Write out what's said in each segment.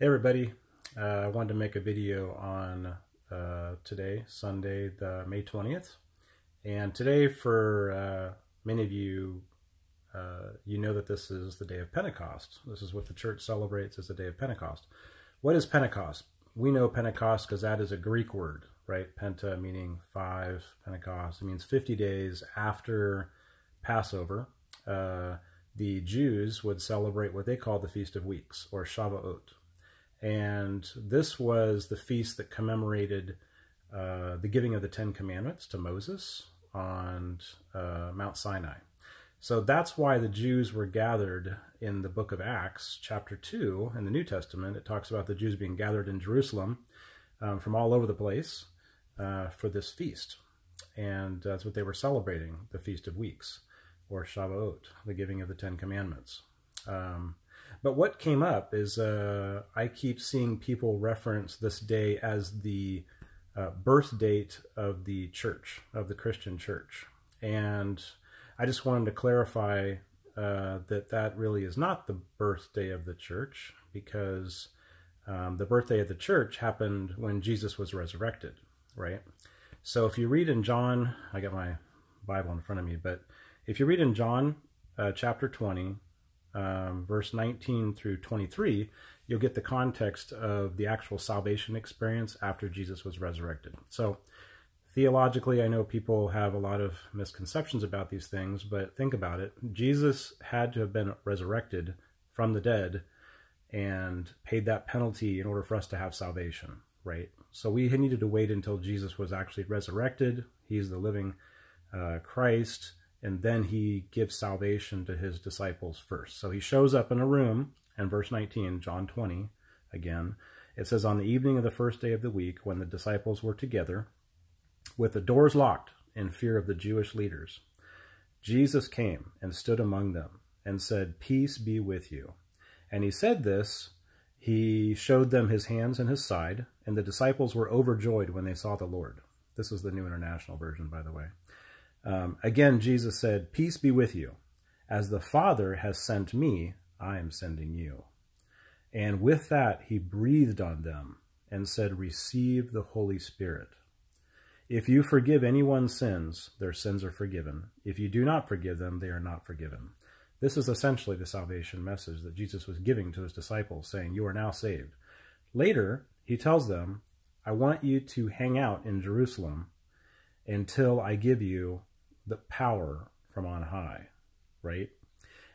Hey everybody, I wanted to make a video on today, Sunday, the May 20th. And today for many of you, you know that this is the day of Pentecost. This is what the church celebrates as the day of Pentecost. What is Pentecost? We know Pentecost because that is a Greek word, right? Penta meaning 5, Pentecost. It means 50 days after Passover. The Jews would celebrate what they call the Feast of Weeks, or Shavaot. And this was the feast that commemorated the giving of the Ten Commandments to Moses on Mount Sinai. So that's why the Jews were gathered in the book of Acts, chapter 2, in the New Testament. It talks about the Jews being gathered in Jerusalem from all over the place for this feast. And that's what they were celebrating, the Feast of Weeks, or Shavaot, the giving of the Ten Commandments. But what came up is I keep seeing people reference this day as the birth date of the church, of the Christian church. And I just wanted to clarify that that really is not the birthday of the church, because the birthday of the church happened when Jesus was resurrected, right? So if you read in John, I got my Bible in front of me, but if you read in John chapter 20, verse 19 through 23, you'll get the context of the actual salvation experience after Jesus was resurrected. So theologically, I know people have a lot of misconceptions about these things, but think about it. Jesus had to have been resurrected from the dead and paid that penalty in order for us to have salvation, right? So we needed to wait until Jesus was actually resurrected. He's the living Christ. And then he gives salvation to his disciples first. So he shows up in a room, and verse 19, John 20, again, it says, "On the evening of the first day of the week, when the disciples were together, with the doors locked in fear of the Jewish leaders, Jesus came and stood among them and said, 'Peace be with you.' And he said this, he showed them his hands and his side, and the disciples were overjoyed when they saw the Lord." This is the New International Version, by the way. Again, Jesus said, "Peace be with you. As the Father has sent me, I am sending you." And with that, he breathed on them and said, "Receive the Holy Spirit. If you forgive anyone's sins, their sins are forgiven. If you do not forgive them, they are not forgiven." This is essentially the salvation message that Jesus was giving to his disciples, saying, you are now saved. Later, he tells them, "I want you to hang out in Jerusalem until I give you the power from on high," right?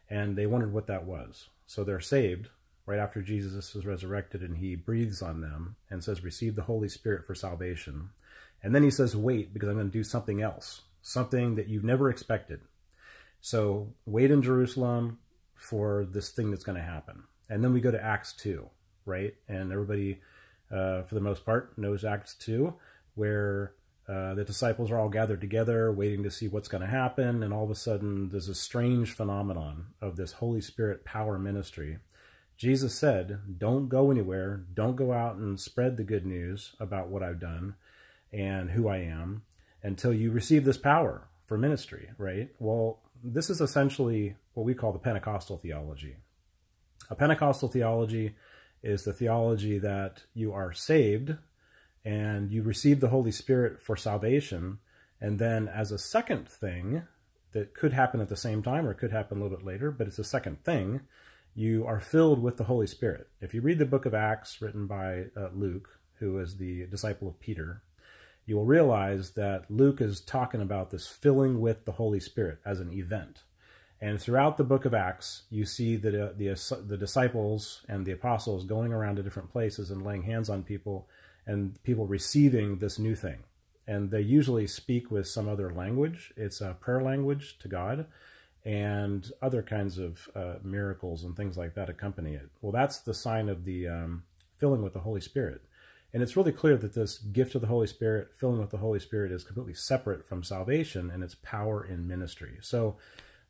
And they wondered what that was. So they're saved right after Jesus is resurrected, and he breathes on them and says, "Receive the Holy Spirit for salvation." And then he says, "Wait, because I'm going to do something else, something that you've never expected. So wait in Jerusalem for this thing that's going to happen." And then we go to Acts 2, right? And everybody, for the most part, knows Acts 2, where the disciples are all gathered together, waiting to see what's going to happen, and all of a sudden there's a strange phenomenon of this Holy Spirit power ministry. Jesus said, "Don't go anywhere, don't go out and spread the good news about what I've done and who I am until you receive this power for ministry," right? Well, this is essentially what we call the Pentecostal theology. A Pentecostal theology is the theology that you are saved and you receive the Holy Spirit for salvation, and then as a second thing that could happen at the same time or could happen a little bit later, but it's a second thing, you are filled with the Holy Spirit. If you read the book of Acts written by Luke, who is the disciple of Peter, you will realize that Luke is talking about this filling with the Holy Spirit as an event. And throughout the book of Acts, you see the disciples and the apostles going around to different places and laying hands on people, and people receiving this new thing. And they usually speak with some other language. It's a prayer language to God, and other kinds of miracles and things like that accompany it. Well, that's the sign of the filling with the Holy Spirit. And it's really clear that this gift of the Holy Spirit, filling with the Holy Spirit, is completely separate from salvation and its power in ministry. So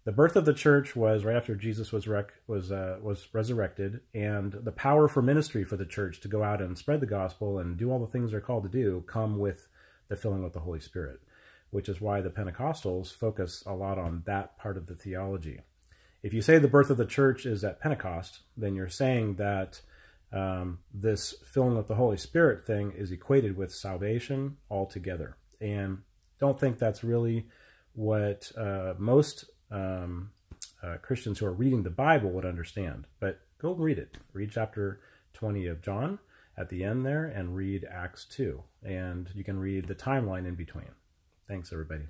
the birth of the church was right after Jesus was resurrected, and the power for ministry for the church to go out and spread the gospel and do all the things they're called to do come with the filling with the Holy Spirit, which is why the Pentecostals focus a lot on that part of the theology. If you say the birth of the church is at Pentecost, then you're saying that this filling with the Holy Spirit thing is equated with salvation altogether. And don't think that's really what most Christians who are reading the Bible would understand. But go read it. Read chapter 20 of John at the end there, and read Acts 2. And you can read the timeline in between. Thanks, everybody.